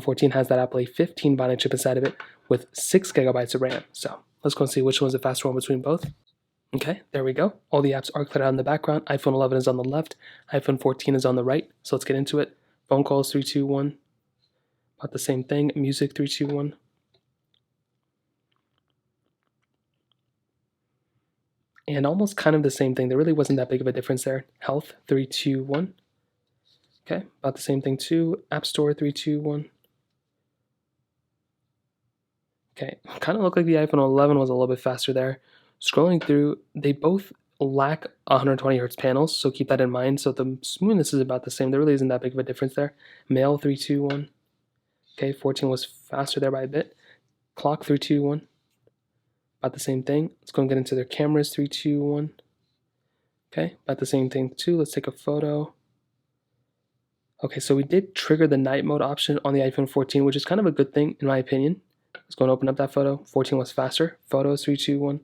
14 has that Apple A15 Bionic chip inside of it with 6 gigabytes of RAM. So let's go and see which one's the faster one between both. Okay, there we go. All the apps are cleared out in the background. iPhone 11 is on the left. iPhone 14 is on the right. So let's get into it. Phone calls 3, 2, 1. About the same thing. Music 3, 2, 1. And almost kind of the same thing. There really wasn't that big of a difference there. Health 3, 2, 1. Okay, about the same thing too. App Store 3, 2, 1. Okay, kind of looked like the iPhone 11 was a little bit faster there. Scrolling through, they both lack 120 hertz panels, so keep that in mind. So the smoothness is about the same. There really isn't that big of a difference there. Mail 3, 2, 1. Okay, 14 was faster there by a bit. Clock 3, 2, 1. About the same thing. Let's go and get into their cameras 3, 2, 1. Okay, about the same thing too. Let's take a photo. Okay, so we did trigger the night mode option on the iPhone 14, which is kind of a good thing in my opinion. Let's go and open up that photo. 14 was faster. Photos 3, 2, 1.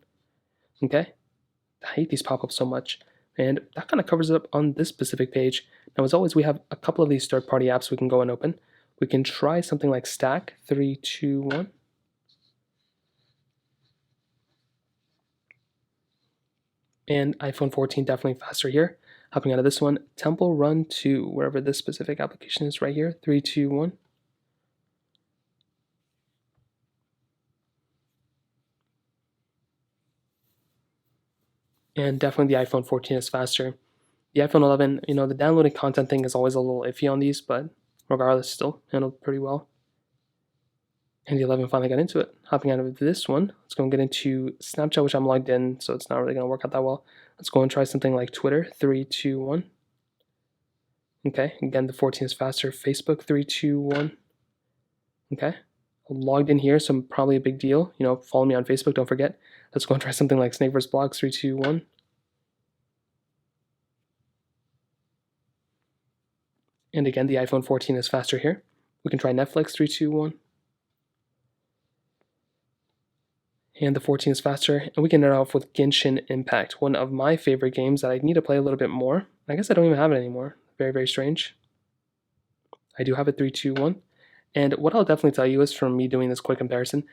Okay, I hate these pop-ups so much. And that kind of covers it up on this specific page. Now, as always, we have a couple of these third-party apps we can go and open. We can try something like Stack 3, 2, 1. And iPhone 14 definitely faster here. Hopping out of this one, Temple Run 2, wherever this specific application is right here. 3, 2, 1. And definitely the iPhone 14 is faster. The iPhone 11, the downloading content thing is always a little iffy on these, but regardless, still handled pretty well. And the 11 finally got into it. Hopping out of this one, let's go and get into Snapchat, which I'm logged in, so it's not really going to work out that well. Let's go and try something like Twitter, 3, 2, 1. Okay, again, the 14 is faster. Facebook, 3, 2, 1. Okay, I'm logged in here, so probably a big deal. Follow me on Facebook, don't forget. Let's go and try something like Snake vs. Blogs, 3, 2, 1. And again, the iPhone 14 is faster here. We can try Netflix, 3, 2, 1. And the 14 is faster. And we can end off with Genshin Impact, one of my favorite games that I need to play a little bit more. I guess I don't even have it anymore. Very, very strange. I do have it 3, 2, 1. And what I'll definitely tell you is from me doing this quick comparison,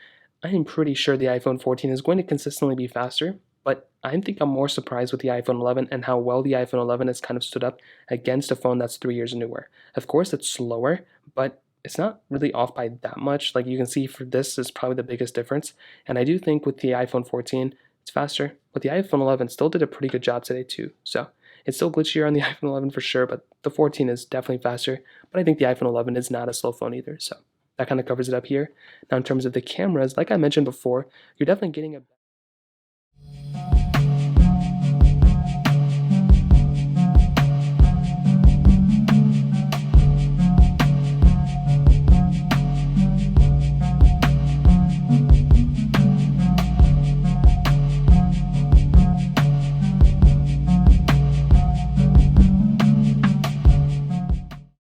I am pretty sure the iPhone 14 is going to consistently be faster, but I think I'm more surprised with the iPhone 11 and how well the iPhone 11 has kind of stood up against a phone that's 3 years newer. Of course, it's slower, but it's not really off by that much. Like you can see for this is probably the biggest difference. And I do think with the iPhone 14, it's faster, but the iPhone 11 still did a pretty good job today too. So it's still glitchier on the iPhone 11 for sure, but the 14 is definitely faster. But I think the iPhone 11 is not a slow phone either. So that kind of covers it up here. Now in terms of the cameras, like I mentioned before, you're definitely getting a